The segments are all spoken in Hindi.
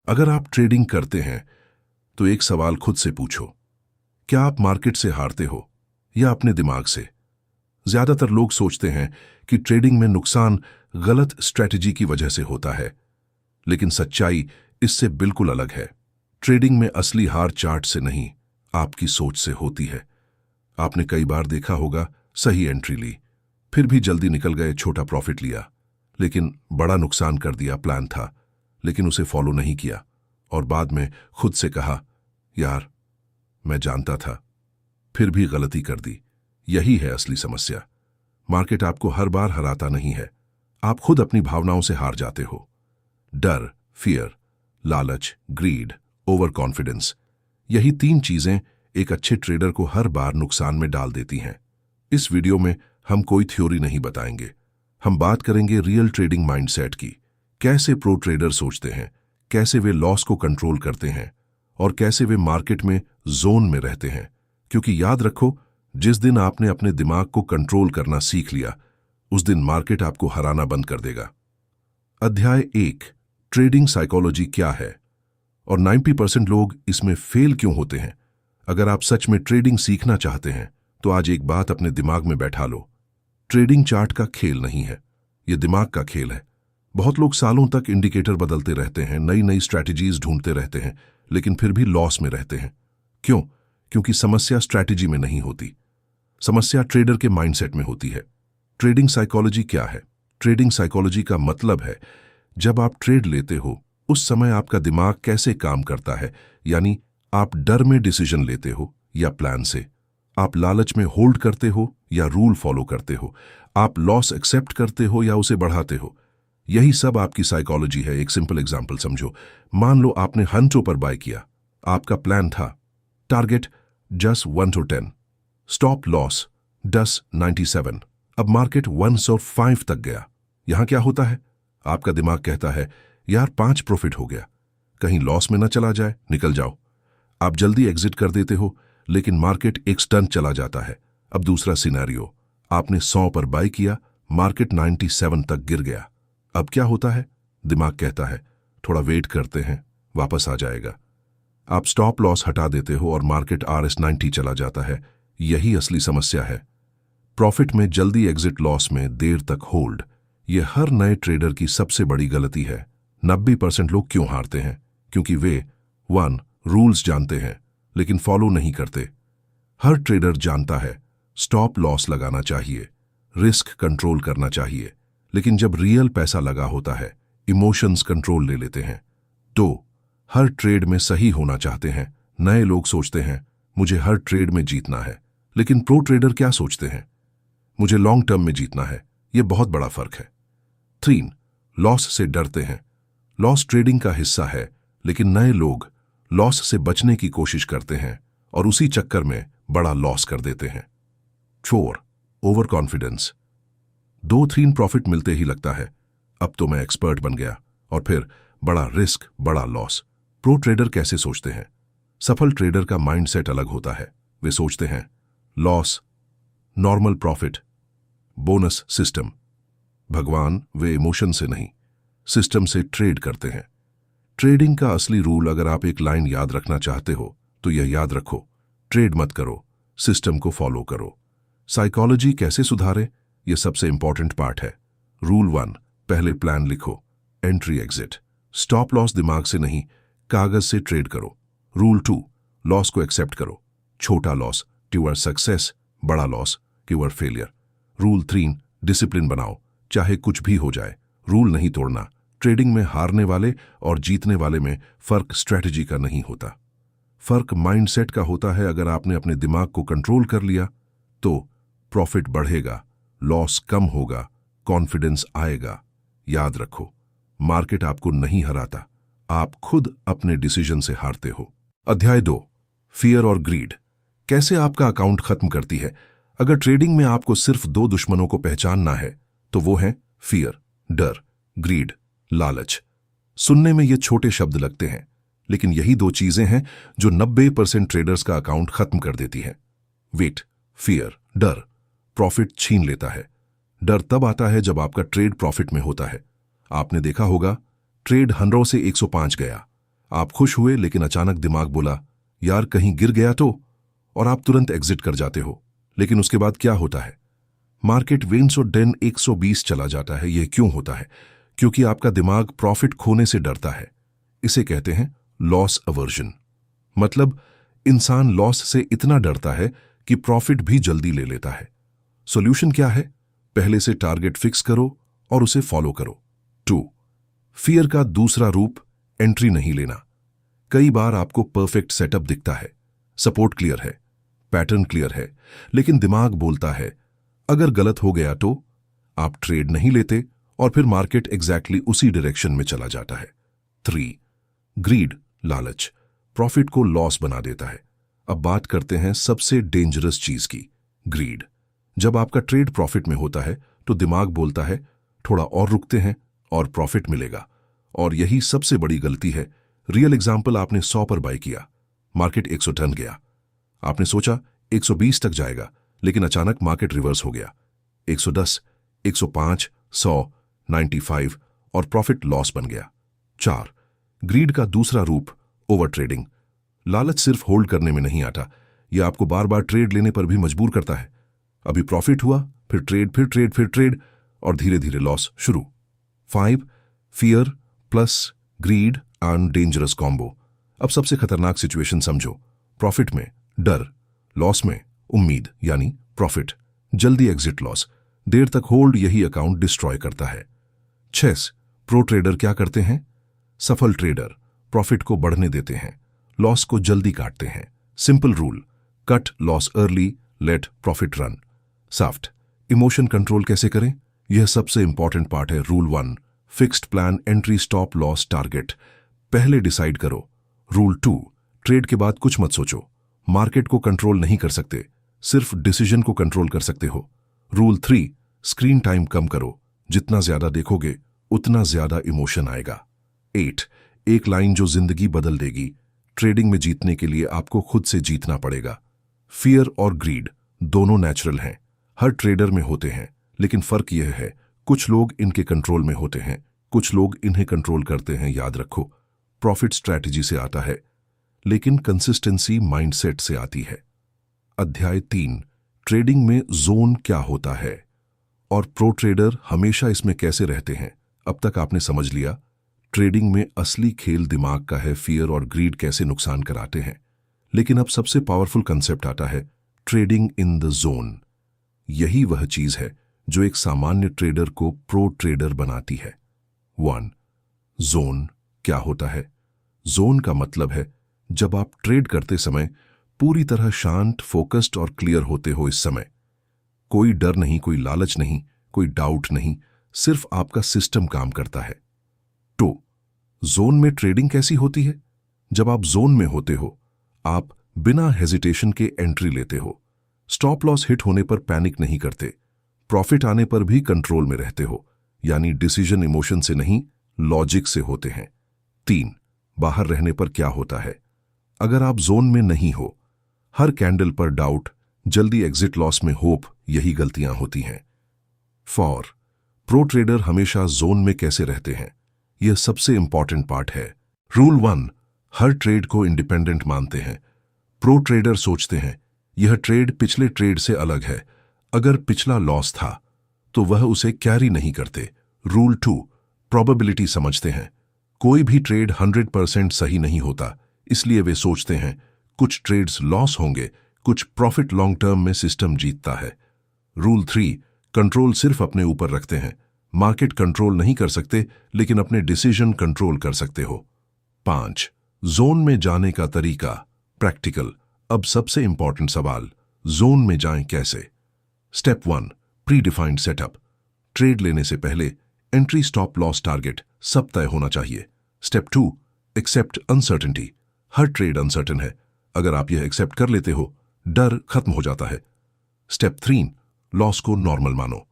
अगर आप ट्रेडिंग करते हैं तो एक सवाल खुद से पूछो, क्या आप मार्केट से हारते हो या अपने दिमाग से? ज्यादातर लोग सोचते हैं कि ट्रेडिंग में नुकसान गलत स्ट्रेटजी की वजह से होता है, लेकिन सच्चाई इससे बिल्कुल अलग है। ट्रेडिंग में असली हार चार्ट से नहीं, आपकी सोच से होती है। आपने कई बार देखा होगा, सही एंट्री ली, फिर भी जल्दी निकल गए, छोटा प्रॉफिट लिया, लेकिन बड़ा नुकसान कर दिया। प्लान था लेकिन उसे फॉलो नहीं किया, और बाद में खुद से कहा, यार मैं जानता था, फिर भी गलती कर दी। यही है असली समस्या। मार्केट आपको हर बार हराता नहीं है, आप खुद अपनी भावनाओं से हार जाते हो। डर, फियर, लालच, ग्रीड, ओवर कॉन्फिडेंस, यही तीन चीजें एक अच्छे ट्रेडर को हर बार नुकसान में डाल देती हैं। इस वीडियो में हम कोई थ्योरी नहीं बताएंगे, हम बात करेंगे रियल ट्रेडिंग माइंडसेट की। कैसे प्रो ट्रेडर सोचते हैं, कैसे वे लॉस को कंट्रोल करते हैं, और कैसे वे मार्केट में जोन में रहते हैं। क्योंकि याद रखो, जिस दिन आपने अपने दिमाग को कंट्रोल करना सीख लिया, उस दिन मार्केट आपको हराना बंद कर देगा। अध्याय 1, ट्रेडिंग साइकोलॉजी क्या है और 90% लोग इसमें फेल क्यों होते हैं। अगर आप सच में ट्रेडिंग सीखना चाहते हैं तो आज एक बात अपने दिमाग में बैठा लो, ट्रेडिंग चार्ट का खेल नहीं है, यह दिमाग का खेल है। बहुत लोग सालों तक इंडिकेटर बदलते रहते हैं, नई नई स्ट्रैटेजीज ढूंढते रहते हैं, लेकिन फिर भी लॉस में रहते हैं। क्यों? क्योंकि समस्या स्ट्रैटेजी में नहीं होती, समस्या ट्रेडर के माइंडसेट में होती है। ट्रेडिंग साइकोलॉजी क्या है? ट्रेडिंग साइकोलॉजी का मतलब है, जब आप ट्रेड लेते हो उस समय आपका दिमाग कैसे काम करता है। यानी आप डर में डिसीजन लेते हो या प्लान से, आप लालच में होल्ड करते हो या रूल फॉलो करते हो, आप लॉस एक्सेप्ट करते हो या उसे बढ़ाते हो। यही सब आपकी साइकोलॉजी है। एक सिंपल एग्जांपल समझो, मान लो आपने हंटो पर बाय किया, आपका प्लान था target just 1 to 10, stop loss 10.97। अब मार्केट 105 तक गया। यहां क्या होता है? आपका दिमाग कहता है, यार 5 प्रॉफिट हो गया, कहीं लॉस में ना चला जाए, निकल जाओ। आप जल्दी एग्जिट कर देते हो, लेकिन मार्केट एक स्टंट चला जाता है। अब दूसरा सिनेरियो, आपने 100 पर बाय किया, मार्केट 97 तक गिर गया। अब क्या होता है? दिमाग कहता है, थोड़ा वेट करते हैं, वापस आ जाएगा। आप स्टॉप लॉस हटा देते हो और मार्केट RS 90 चला जाता है। यही असली समस्या है। प्रॉफिट में जल्दी एग्जिट, लॉस में देर तक होल्ड। यह हर नए ट्रेडर की सबसे बड़ी गलती है। 90% लोग क्यों हारते हैं? क्योंकि वे 1, रूल्स जानते हैं लेकिन फॉलो नहीं करते। हर ट्रेडर जानता है स्टॉप लॉस लगाना चाहिए, रिस्क कंट्रोल करना चाहिए, लेकिन जब रियल पैसा लगा होता है, इमोशंस कंट्रोल ले लेते हैं। तो हर ट्रेड में सही होना चाहते हैं। नए लोग सोचते हैं, मुझे हर ट्रेड में जीतना है, लेकिन प्रो ट्रेडर क्या सोचते हैं? मुझे लॉन्ग टर्म में जीतना है। यह बहुत बड़ा फर्क है। 3, लॉस से डरते हैं। लॉस ट्रेडिंग का हिस्सा है, लेकिन नए लोग लॉस से बचने की कोशिश करते हैं और उसी चक्कर में बड़ा लॉस कर देते हैं। 4, ओवर कॉन्फिडेंस। 2-3 प्रॉफिट मिलते ही लगता है, अब तो मैं एक्सपर्ट बन गया, और फिर बड़ा रिस्क, बड़ा लॉस। प्रो ट्रेडर कैसे सोचते हैं? सफल ट्रेडर का माइंडसेट अलग होता है। वे सोचते हैं loss, normal profit, bonus system. भगवान वे इमोशन से नहीं, सिस्टम से ट्रेड करते हैं। ट्रेडिंग का असली रूल, अगर आप एक लाइन याद रखना चाहते हो तो यह याद रखो, ट्रेड मत करो, सिस्टम को फॉलो करो। साइकोलॉजी कैसे सुधारे? यह सबसे इंपॉर्टेंट पार्ट है। रूल 1, पहले प्लान लिखो, एंट्री एग्जिट, स्टॉप लॉस दिमाग से नहीं, कागज से ट्रेड करो। रूल 2, लॉस को एक्सेप्ट करो, छोटा लॉस ट्यूअर सक्सेस, बड़ा लॉस ट्यूअर फेलियर। रूल 3, डिसिप्लिन बनाओ, चाहे कुछ भी हो जाए, रूल नहीं तोड़ना। ट्रेडिंग में हारने वाले और जीतने वाले में फर्क स्ट्रैटेजी का नहीं होता, फर्क माइंडसेट का होता है। अगर आपने अपने दिमाग को कंट्रोल कर लिया तो प्रॉफिट बढ़ेगा, लॉस कम होगा, कॉन्फिडेंस आएगा। याद रखो, मार्केट आपको नहीं हराता, आप खुद अपने डिसीजन से हारते हो। अध्याय 2, फियर और ग्रीड कैसे आपका अकाउंट खत्म करती है। अगर ट्रेडिंग में आपको सिर्फ 2 दुश्मनों को पहचानना है तो वो है फियर, डर, ग्रीड, लालच। सुनने में ये छोटे शब्द लगते हैं, लेकिन यही 2 चीजें हैं जो 90% ट्रेडर्स का अकाउंट खत्म कर देती हैं। वेट, फियर, डर प्रॉफिट छीन लेता है। डर तब आता है जब आपका ट्रेड प्रॉफिट में होता है। आपने देखा होगा, ट्रेड 100 से 105 गया, आप खुश हुए, लेकिन अचानक दिमाग बोला, यार कहीं गिर गया तो, और आप तुरंत एग्जिट कर जाते हो। लेकिन उसके बाद क्या होता है? मार्केट 120 चला जाता है। यह क्यों होता है? क्योंकि आपका दिमाग प्रॉफिट खोने से डरता है। इसे कहते हैं लॉस अवर्जन। मतलब इंसान लॉस से इतना डरता है कि प्रॉफिट भी जल्दी ले लेता है। सॉल्यूशन क्या है? पहले से टारगेट फिक्स करो और उसे फॉलो करो। 2. फियर का दूसरा रूप, एंट्री नहीं लेना। कई बार आपको परफेक्ट सेटअप दिखता है, सपोर्ट क्लियर है, पैटर्न क्लियर है, लेकिन दिमाग बोलता है अगर गलत हो गया तो। आप ट्रेड नहीं लेते और फिर मार्केट एग्जैक्टली उसी डायरेक्शन में चला जाता है। 3. ग्रीड, लालच, प्रॉफिट को लॉस बना देता है। अब बात करते हैं सबसे डेंजरस चीज की, ग्रीड। जब आपका ट्रेड प्रॉफिट में होता है तो दिमाग बोलता है थोड़ा और रुकते हैं और प्रॉफिट मिलेगा। और यही सबसे बड़ी गलती है। रियल एग्जाम्पल, आपने 100 पर बाय किया, मार्केट 110 गया। आपने सोचा 120 तक जाएगा, लेकिन अचानक मार्केट रिवर्स हो गया, 110, 105, 100, 95 और प्रॉफिट लॉस बन गया। 4. ग्रीड का दूसरा रूप, ओवर ट्रेडिंग। लालच सिर्फ होल्ड करने में नहीं आता, यह आपको बार बार ट्रेड लेने पर भी मजबूर करता है। अभी प्रॉफिट हुआ, फिर ट्रेड, फिर ट्रेड, फिर ट्रेड, और धीरे धीरे लॉस शुरू। 5. Fear plus grid and dangerous combo. अब सबसे खतरनाक सिचुएशन समझो। प्रॉफिट में डर, लॉस में उम्मीद यानी प्रॉफिट, जल्दी एग्जिट लॉस, देर तक होल्ड, यही अकाउंट डिस्ट्रॉय करता है। 6. प्रो ट्रेडर क्या करते हैं? सफल ट्रेडर प्रॉफिट को बढ़ने देते हैं, लॉस को जल्दी काटते हैं। Simple rule, cut loss early, let profit run. Soft, emotion control कैसे करें? यह सबसे इंपॉर्टेंट पार्ट है। Rule 1, fixed plan, entry, stop loss, target पहले डिसाइड करो। रूल 2, ट्रेड के बाद कुछ मत सोचो। मार्केट को कंट्रोल नहीं कर सकते, सिर्फ डिसीजन को कंट्रोल कर सकते हो। रूल 3, स्क्रीन टाइम कम करो, जितना ज्यादा देखोगे उतना ज्यादा इमोशन आएगा। 8, एक लाइन जो जिंदगी बदल देगी। ट्रेडिंग में जीतने के लिए आपको खुद से जीतना पड़ेगा। फियर और ग्रीड दोनों नेचुरल हैं, हर ट्रेडर में होते हैं, लेकिन फर्क यह है कुछ लोग इनके कंट्रोल में होते हैं, कुछ लोग इन्हें कंट्रोल करते हैं। याद रखो, प्रॉफिट स्ट्रैटेजी से आता है, लेकिन कंसिस्टेंसी माइंडसेट से आती है। अध्याय 3, ट्रेडिंग में जोन क्या होता है और प्रो ट्रेडर हमेशा इसमें कैसे रहते हैं। अब तक आपने समझ लिया ट्रेडिंग में असली खेल दिमाग का है, फियर और ग्रीड कैसे नुकसान कराते हैं। लेकिन अब सबसे पावरफुल कंसेप्ट आता है, ट्रेडिंग इन द जोन। यही वह चीज है जो एक सामान्य ट्रेडर को प्रो ट्रेडर बनाती है। 1. जोन क्या होता है? जोन का मतलब है जब आप ट्रेड करते समय पूरी तरह शांत, फोकस्ड और क्लियर होते हो। इस समय कोई डर नहीं, कोई लालच नहीं, कोई डाउट नहीं, सिर्फ आपका सिस्टम काम करता है। 2. जोन में ट्रेडिंग कैसी होती है? जब आप जोन में होते हो, आप बिना हेजिटेशन के एंट्री लेते हो। स्टॉप लॉस हिट होने पर पैनिक नहीं करते, प्रॉफिट आने पर भी कंट्रोल में रहते हो, यानी डिसीजन इमोशन से नहीं, लॉजिक से होते हैं। 3. बाहर रहने पर क्या होता है? अगर आप जोन में नहीं हो, हर कैंडल पर डाउट, जल्दी एग्जिट लॉस में होप, यही गलतियां होती हैं। 4. प्रो ट्रेडर हमेशा जोन में कैसे रहते हैं? यह सबसे इंपॉर्टेंट पार्ट है। रूल 1, हर ट्रेड को इंडिपेंडेंट मानते हैं। प्रो ट्रेडर सोचते हैं यह ट्रेड पिछले ट्रेड से अलग है, अगर पिछला लॉस था तो वह उसे कैरी नहीं करते। रूल 2, प्रोबेबिलिटी समझते हैं। कोई भी ट्रेड 100% सही नहीं होता, इसलिए वे सोचते हैं कुछ ट्रेड्स लॉस होंगे, कुछ प्रॉफिट, लॉन्ग टर्म में सिस्टम जीतता है। रूल 3, कंट्रोल सिर्फ अपने ऊपर रखते हैं। मार्केट कंट्रोल नहीं कर सकते, लेकिन अपने डिसीजन कंट्रोल कर सकते हो। 5. जोन में जाने का तरीका, प्रैक्टिकल। अब सबसे इंपॉर्टेंट सवाल, जोन में जाएं कैसे? Step 1, pre defined setup. Trade लेने से पहले एंट्री, स्टॉप लॉस, टारगेट सब तय होना चाहिए। Step 2, accept uncertainty. हर ट्रेड अनसर्टेन है, अगर आप यह एक्सेप्ट कर लेते हो, डर खत्म हो जाता है। स्टेप 3, लॉस को नॉर्मल मानो।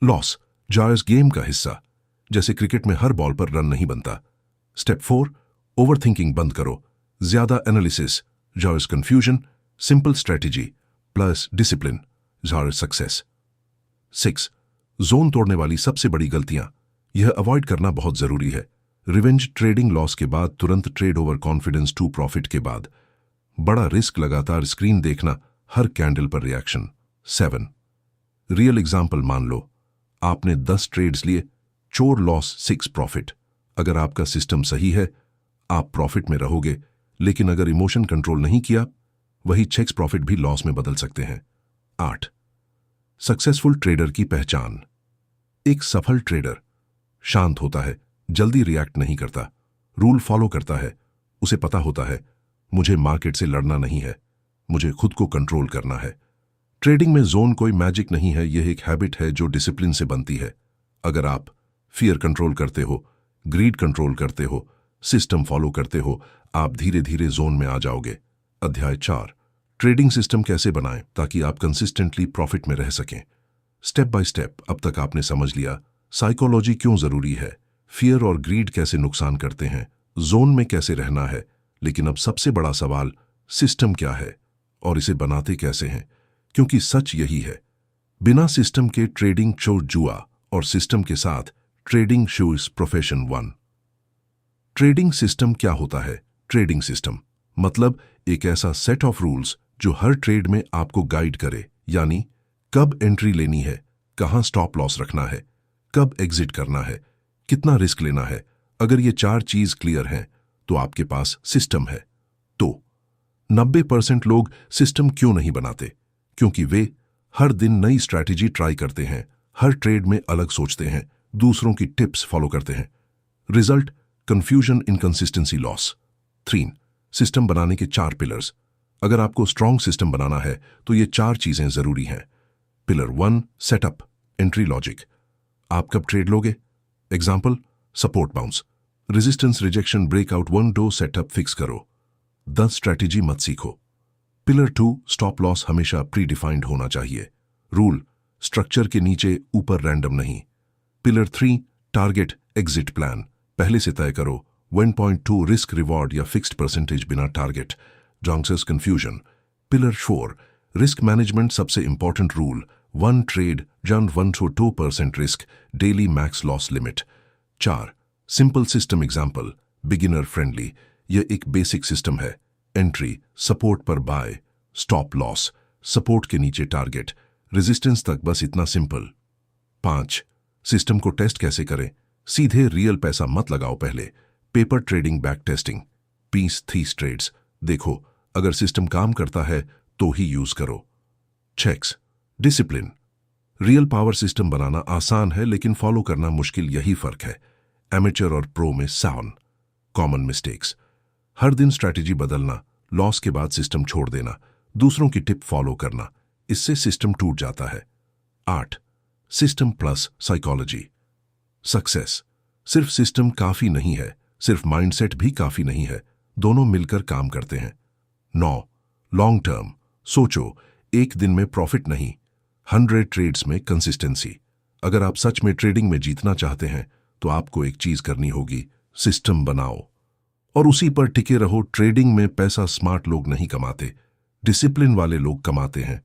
लॉस जायज गेम का हिस्सा, जैसे क्रिकेट में हर बॉल पर रन नहीं बनता। स्टेप 4, ओवरथिंकिंग बंद करो, ज्यादा एनालिसिस जायज confusion, simple strategy plus discipline जायज सक्सेस। 6. जोन तोड़ने वाली सबसे बड़ी गलतियां, यह अवॉइड करना बहुत जरूरी है। रिवेंज ट्रेडिंग लॉस के बाद तुरंत trade over confidence to profit के बाद बड़ा रिस्क लगातार स्क्रीन देखना हर कैंडल पर रिएक्शन। 7 रियल एग्जाम्पल मान लो आपने 10 ट्रेड्स लिए, चोर लॉस 6 प्रॉफिट। अगर आपका सिस्टम सही है आप प्रॉफिट में रहोगे, लेकिन अगर इमोशन कंट्रोल नहीं किया वही 6 प्रॉफिट भी लॉस में बदल सकते हैं। 8 सक्सेसफुल ट्रेडर की पहचान। एक सफल ट्रेडर शांत होता है, जल्दी रिएक्ट नहीं करता, रूल फॉलो करता है। उसे पता होता है मुझे मार्केट से लड़ना नहीं है, मुझे खुद को कंट्रोल करना है। ट्रेडिंग में जोन कोई मैजिक नहीं है, यह एक हैबिट है जो डिसिप्लिन से बनती है। अगर आप फियर कंट्रोल करते हो, ग्रीड कंट्रोल करते हो, सिस्टम फॉलो करते हो, आप धीरे धीरे जोन में आ जाओगे। अध्याय 4 ट्रेडिंग सिस्टम कैसे बनाएं ताकि आप कंसिस्टेंटली प्रॉफिट में रह सकें। स्टेप बाय स्टेप अब तक आपने समझ लिया साइकोलॉजी क्यों जरूरी है, फियर और ग्रीड कैसे नुकसान करते हैं, जोन में कैसे रहना है। लेकिन अब सबसे बड़ा सवाल सिस्टम क्या है और इसे बनाते कैसे हैं, क्योंकि सच यही है बिना सिस्टम के ट्रेडिंग शो जुआ और सिस्टम के साथ trading shows profession 1। Trading system क्या होता है? ट्रेडिंग सिस्टम मतलब एक ऐसा सेट ऑफ रूल्स जो हर ट्रेड में आपको गाइड करे, यानी कब एंट्री लेनी है, कहां स्टॉप लॉस रखना है, कब एग्जिट करना है, कितना रिस्क लेना है। अगर ये 4 चीज क्लियर हैं तो आपके पास सिस्टम है। तो 90% लोग सिस्टम क्यों नहीं बनाते? क्योंकि वे हर दिन नई स्ट्रैटेजी ट्राई करते हैं, हर ट्रेड में अलग सोचते हैं, दूसरों की टिप्स फॉलो करते हैं। Result confusion, inconsistency, loss. 3 system बनाने के 4 पिलर्स। अगर आपको स्ट्रॉन्ग सिस्टम बनाना है तो ये 4 चीजें जरूरी हैं। Pillar 1 setup, entry logic. आप कब ट्रेड लोगे? Example support bounce, resistance rejection, breakout, one डो सेटअप फिक्स करो। 10 स्ट्रैटेजी मत सीखो। पिलर 2 स्टॉप लॉस हमेशा प्री डिफाइंड होना चाहिए। रूल स्ट्रक्चर के नीचे ऊपर रैंडम नहीं। पिलर 3 टारगेट एग्जिट प्लान, पहले से तय करो। 1.2 रिस्क रिवॉर्ड या फिक्स्ड परसेंटेज बिना टारगेट, जॉन्सेस कंफ्यूजन। पिलर 4 रिस्क मैनेजमेंट, सबसे इंपॉर्टेंट रूल 1 ट्रेड जन 1 to 2% risk, daily max loss limit. 4 simple system example, beginner friendly. यह एक बेसिक सिस्टम है। एंट्री सपोर्ट पर बाय, स्टॉप लॉस सपोर्ट के नीचे टारगेट, रेजिस्टेंस तक, बस इतना सिंपल। 5 सिस्टम को टेस्ट कैसे करें? सीधे रियल पैसा मत लगाओ, पहले पेपर ट्रेडिंग, बैक टेस्टिंग, पीस थीस ट्रेड्स देखो। अगर सिस्टम काम करता है तो ही यूज करो। Checks discipline, real power system बनाना आसान है लेकिन फॉलो करना मुश्किल, यही फर्क है एमेचर और प्रो में। साउंड कॉमन मिस्टेक्स, हर दिन स्ट्रैटेजी बदलना, लॉस के बाद सिस्टम छोड़ देना, दूसरों की टिप फॉलो करना, इससे सिस्टम टूट जाता है। 8 सिस्टम प्लस साइकोलॉजी। सक्सेस सिर्फ सिस्टम काफी नहीं है, सिर्फ माइंडसेट भी काफी नहीं है, दोनों मिलकर काम करते हैं। 9 लॉन्ग टर्म, सोचो एक दिन में प्रॉफिट नहीं, 100 ट्रेड्स में कंसिस्टेंसी। अगर आप सच में ट्रेडिंग में जीतना चाहते हैं तो आपको एक चीज करनी होगी, सिस्टम बनाओ और उसी पर टिके रहो। ट्रेडिंग में पैसा स्मार्ट लोग नहीं कमाते, डिसिप्लिन वाले लोग कमाते हैं।